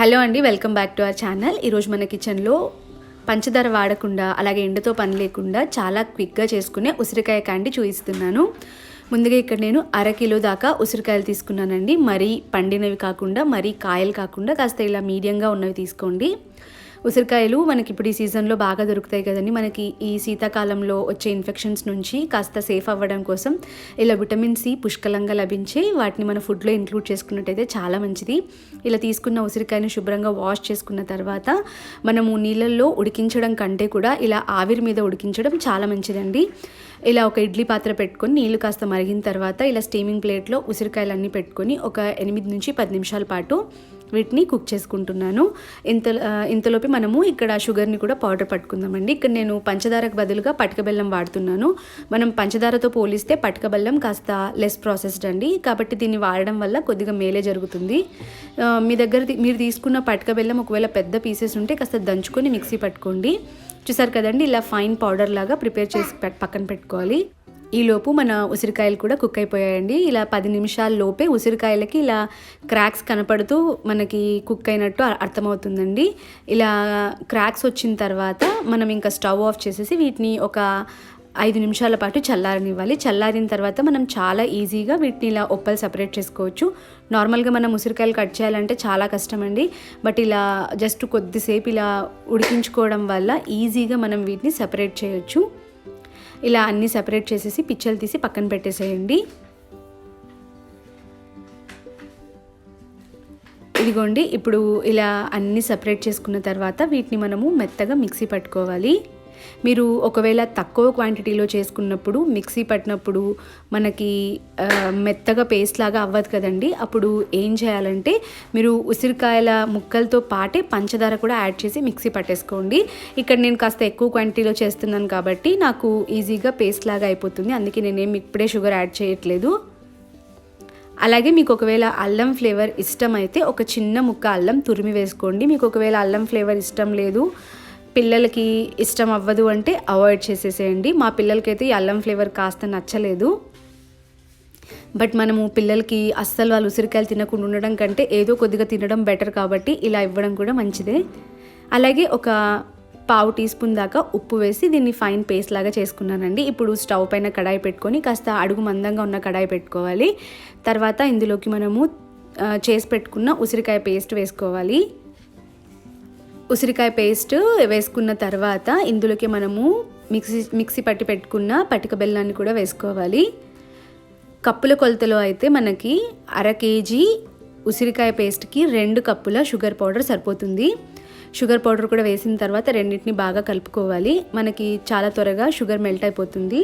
Hello అండి, welcome back to our channel. ఈరోజు మన కిచెన్లో పంచదార వాడకుండా అలాగే ఎండతో పని లేకుండా చాలా క్విక్గా చేసుకునే ఉసిరికాయ క్యాండీ చూపిస్తున్నాను. ముందుగా ఇక్కడ నేను అరకిలో దాకా ఉసిరికాయలు తీసుకున్నానండి. మరీ పండినవి కాకుండా మరీ కాయలు కాకుండా కాస్త ఇలా మీడియంగా ఉన్నవి తీసుకోండి. ఉసిరికాయలు మనకి ఇప్పుడు ఈ సీజన్లో బాగా దొరుకుతాయి కదండి. మనకి ఈ శీతాకాలంలో వచ్చే ఇన్ఫెక్షన్స్ నుంచి కాస్త సేఫ్ అవ్వడం కోసం ఇలా విటమిన్ సి పుష్కలంగా లభించే వాటిని మన ఫుడ్లో ఇంక్లూడ్ చేసుకున్నట్టయితే చాలా మంచిది. ఇలా తీసుకున్న ఉసిరికాయను శుభ్రంగా వాష్ చేసుకున్న తర్వాత మనము నీళ్ళల్లో ఉడికించడం కంటే కూడా ఇలా ఆవిరి మీద ఉడికించడం చాలా మంచిదండి. ఇలా ఒక ఇడ్లీ పాత్ర పెట్టుకొని నీళ్లు కాస్త మరిగిన తర్వాత ఇలా స్టీమింగ్ ప్లేట్లో ఉసిరికాయలన్నీ పెట్టుకొని ఒక 8 నుంచి 10 నిమిషాల పాటు వీటిని కుక్ చేసుకుంటున్నాను. ఇంతలోపు మనము ఇక్కడ షుగర్ని కూడా పౌడర్ పట్టుకుందామండి. ఇక్కడ నేను పంచదారకు బదులుగా పటిక బెల్లం వాడుతున్నాను. మనం పంచదారతో పోలిస్తే పటిక బెల్లం కాస్త లెస్ ప్రాసెస్డ్ అండి, కాబట్టి దీన్ని వాడడం వల్ల కొద్దిగా మేలే జరుగుతుంది. మీ దగ్గర మీరు తీసుకున్న పటిక బెల్లం ఒకవేళ పెద్ద పీసెస్ ఉంటే కాస్త దంచుకొని మిక్సీ పట్టుకోండి. చూసారు కదండి, ఇలా ఫైన్ పౌడర్ లాగా ప్రిపేర్ చేసి పక్కన పెట్టుకోవాలి. ఈలోపు మన ఉసిరికాయలు కూడా కుక్ అయిపోయాయండి. ఇలా 10 నిమిషాల లోపే ఉసిరికాయలకి ఇలా క్రాక్స్ కనపడుతూ మనకి కుక్ అయినట్టు అర్థమవుతుందండి. ఇలా క్రాక్స్ వచ్చిన తర్వాత మనం ఇంకా స్టవ్ ఆఫ్ చేసేసి వీటిని ఒక 5 నిమిషాల పాటు చల్లారనివ్వాలి. చల్లారిన తర్వాత మనం చాలా ఈజీగా వీటిని ఇలా ఒప్పలు సపరేట్ చేసుకోవచ్చు. నార్మల్గా మనం ఉసిరికాయలు కట్ చేయాలంటే చాలా కష్టం అండి, బట్ ఇలా జస్ట్ కొద్దిసేపు ఇలా ఉడికించుకోవడం వల్ల ఈజీగా మనం వీటిని సపరేట్ చేయొచ్చు. ఇలా అన్నీ సపరేట్ చేసేసి పిచ్చలు తీసి పక్కన పెట్టేసేయండి. ఇదిగోండి, ఇప్పుడు ఇలా అన్నీ సపరేట్ చేసుకున్న తర్వాత వీటిని మనము మెత్తగా మిక్సీ పట్టుకోవాలి. మీరు ఒకవేళ తక్కువ క్వాంటిటీలో చేసుకున్నప్పుడు మిక్సీ పట్టినప్పుడు మనకి మెత్తగా పేస్ట్ లాగా అవ్వదు కదండి. అప్పుడు ఏం చేయాలంటే మీరు ఉసిరికాయల ముక్కలతో పాటే పంచదార కూడా యాడ్ చేసి మిక్సీ పట్టేసుకోండి. ఇక్కడ నేను కాస్త ఎక్కువ క్వాంటిటీలో చేస్తున్నాను కాబట్టి నాకు ఈజీగా పేస్ట్ లాగా అయిపోతుంది, అందుకే నేనేం ఇప్పుడే షుగర్ యాడ్ చేయట్లేదు. అలాగే మీకు ఒకవేళ అల్లం ఫ్లేవర్ ఇష్టం అయితే ఒక చిన్న ముక్క అల్లం తురిమి వేసుకోండి. మీకు ఒకవేళ అల్లం ఫ్లేవర్ ఇష్టం లేదు, పిల్లలకి ఇష్టం అవ్వదు అంటే అవాయిడ్ చేసేసేయండి. మా పిల్లలకైతే ఈ అల్లం ఫ్లేవర్ కాస్త నచ్చలేదు, బట్ మనము పిల్లలకి అస్సలు వాళ్ళు ఉసిరికాయలు తినకుండా ఉండడం కంటే ఏదో కొద్దిగా తినడం బెటర్ కాబట్టి ఇలా ఇవ్వడం కూడా మంచిదే. అలాగే ఒక పావు టీ స్పూన్ దాకా ఉప్పు వేసి దీన్ని ఫైన్ పేస్ట్ లాగా చేసుకున్నానండి. ఇప్పుడు స్టవ్ పైన కడాయి పెట్టుకొని కాస్త అడుగు మందంగా ఉన్న కడాయి పెట్టుకోవాలి. తర్వాత ఇందులోకి మనము చేసి పెట్టుకున్న ఉసిరికాయ పేస్ట్ వేసుకోవాలి. ఉసిరికాయ పేస్ట్ వేసుకున్న తర్వాత ఇందులోకి మనము మిక్సీ పట్టి పెట్టుకున్న పటిక బెల్లాన్ని కూడా వేసుకోవాలి. కప్పుల కొలతలో అయితే మనకి 1/2 కేజీ ఉసిరికాయ పేస్ట్కి 2 కప్పుల షుగర్ పౌడర్ సరిపోతుంది. షుగర్ పౌడర్ కూడా వేసిన తర్వాత రెండింటిని బాగా కలుపుకోవాలి. మనకి చాలా త్వరగా షుగర్ మెల్ట్ అయిపోతుంది.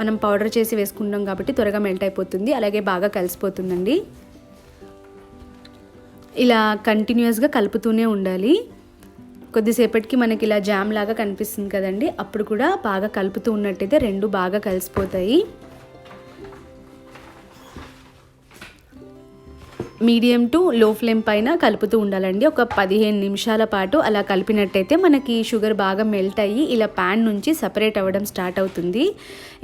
మనం పౌడర్ చేసి వేసుకుంటాం కాబట్టి త్వరగా మెల్ట్ అయిపోతుంది, అలాగే బాగా కలిసిపోతుందండి. ఇలా కంటిన్యూస్గా కలుపుతూనే ఉండాలి. కొద్దిసేపటికి మనకి ఇలా జామ్ లాగా కనిపిస్తుంది కదండి, అప్పుడు కూడా బాగా కలుపుతూ ఉన్నట్టయితే రెండు బాగా కలిసిపోతాయి. మీడియం టు లో ఫ్లేమ్ పైన కలుపుతూ ఉండాలండి. ఒక 15 నిమిషాల పాటు అలా కలిపినట్టయితే మనకి షుగర్ బాగా మెల్ట్ అయ్యి ఇలా ప్యాన్ నుంచి సపరేట్ అవ్వడం స్టార్ట్ అవుతుంది.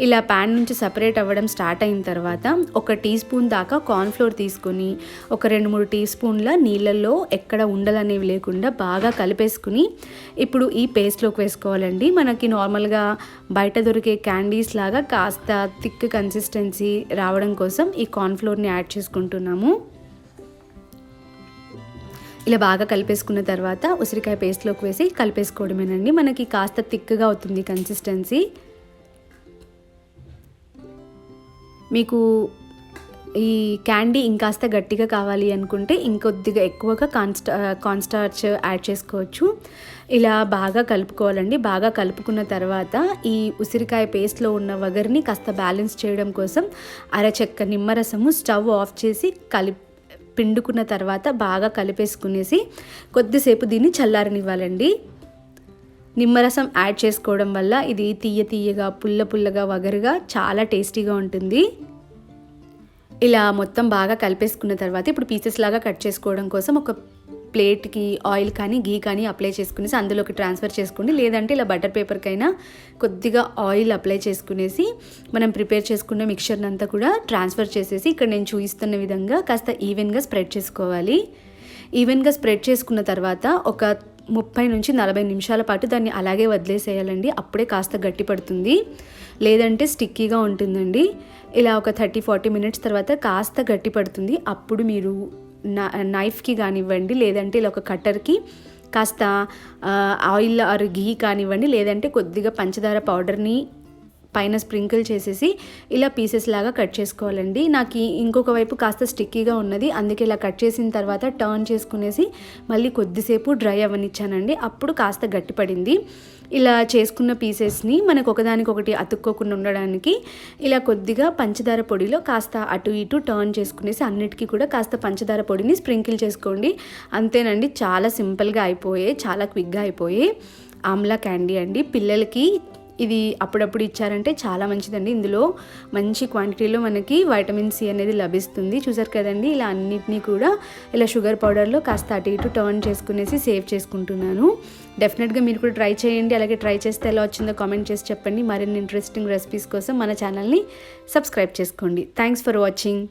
ఇలా ప్యాన్ నుంచి సపరేట్ అవ్వడం స్టార్ట్ అయిన తర్వాత 1 టీ స్పూన్ దాకా కార్న్ఫ్లోర్ తీసుకొని ఒక 2-3 టీ స్పూన్ల నీళ్ళల్లో ఎక్కడ ఉండలనేవి లేకుండా బాగా కలిపేసుకుని ఇప్పుడు ఈ పేస్ట్లోకి వేసుకోవాలండి. మనకి నార్మల్గా బయట దొరికే క్యాండీస్ లాగా కాస్త థిక్ కన్సిస్టెన్సీ రావడం కోసం ఈ కార్న్ఫ్లోర్ని యాడ్ చేసుకుంటున్నాము. ఇలా బాగా కలిపేసుకున్న తర్వాత ఉసిరికాయ పేస్ట్లోకి వేసి కలిపేసుకోవడమేనండి. మనకి కాస్త థిక్గా అవుతుంది కన్సిస్టెన్సీ. మీకు ఈ క్యాండీ ఇంకాస్త గట్టిగా కావాలి అనుకుంటే ఇంకొద్దిగా ఎక్కువగా కార్న్ స్టార్చ్ యాడ్ చేసుకోవచ్చు. ఇలా బాగా కలుపుకోవాలండి. బాగా కలుపుకున్న తర్వాత ఈ ఉసిరికాయ పేస్ట్లో ఉన్న వగర్ని కాస్త బ్యాలెన్స్ చేయడం కోసం 1/2 చెక్క నిమ్మరసము స్టవ్ ఆఫ్ చేసి పిండుకున్న తర్వాత బాగా కలిపేసుకునేసి కొద్దిసేపు దీన్ని చల్లారనివ్వాలండి. నిమ్మరసం యాడ్ చేసుకోవడం వల్ల ఇది తీయగా పుల్లగా వగరుగా చాలా టేస్టీగా ఉంటుంది. ఇలా మొత్తం బాగా కలిపేసుకున్న తర్వాత ఇప్పుడు పీసెస్ లాగా కట్ చేసుకోవడం కోసం ఒక ప్లేట్కి ఆయిల్ కానీ గీ కానీ అప్లై చేసుకునేసి అందులోకి ట్రాన్స్ఫర్ చేసుకోండి. లేదంటే ఇలా బటర్ పేపర్కైనా కొద్దిగా ఆయిల్ అప్లై చేసుకునేసి మనం ప్రిపేర్ చేసుకున్న మిక్చర్ని అంతా కూడా ట్రాన్స్ఫర్ చేసేసి ఇక్కడ నేను చూపిస్తున్న విధంగా కాస్త ఈవెన్గా స్ప్రెడ్ చేసుకోవాలి. ఈవెన్గా స్ప్రెడ్ చేసుకున్న తర్వాత ఒక 30 నుంచి 40 నిమిషాల పాటు దాన్ని అలాగే వదిలేసేయాలండి. అప్పుడే కాస్త గట్టి పడుతుంది, లేదంటే స్టిక్కీగా ఉంటుందండి. ఇలా ఒక 30-40 మినిట్స్ తర్వాత కాస్త గట్టి పడుతుంది. అప్పుడు మీరు నైఫ్కి కానివ్వండి, లేదంటే ఇలా ఒక కట్టర్కి కాస్త ఆయిల్ ఆర్ ఘీ కానివ్వండి, లేదంటే కొద్దిగా పంచదార పౌడర్ని పైన స్ప్రింకిల్ చేసేసి ఇలా పీసెస్ లాగా కట్ చేసుకోవాలండి. నాకు ఇంకొక వైపు కాస్త స్టిక్కీగా ఉన్నది, అందుకే ఇలా కట్ చేసిన తర్వాత టర్న్ చేసుకునేసి మళ్ళీ కొద్దిసేపు డ్రై అవ్వనిచ్చానండి. అప్పుడు కాస్త గట్టిపడింది. ఇలా చేసుకున్న పీసెస్ని మనకు ఒకదానికొకటి అతుక్కోకుండా ఉండడానికి ఇలా కొద్దిగా పంచదార పొడిలో కాస్త అటు ఇటు టర్న్ చేసుకునేసి అన్నిటికీ కూడా కాస్త పంచదార పొడిని స్ప్రింకిల్ చేసుకోండి. అంతేనండి, చాలా సింపుల్గా అయిపోయాయి, చాలా క్విక్గా అయిపోయాయి ఆమ్లా క్యాండీ అండి. పిల్లలకి ఇది అప్పుడప్పుడు ఇచ్చారంటే చాలా మంచిదండి. ఇందులో మంచి క్వాంటిటీలో మనకి వైటమిన్ సి అనేది లభిస్తుంది. చూసారు కదండి, ఇలా అన్నిటినీ కూడా ఇలా షుగర్ పౌడర్లో కాస్త అటు ఇటు టర్న్ చేసుకునేసి సేవ్ చేసుకుంటున్నాను. డెఫినెట్గా మీరు కూడా ట్రై చేయండి. అలాగే ట్రై చేస్తే ఎలా వచ్చిందో కామెంట్ చేసి చెప్పండి. మరిన్ని ఇంట్రెస్టింగ్ రెసిపీస్ కోసం మన ఛానల్ని సబ్స్క్రైబ్ చేసుకోండి. Thanks for watching.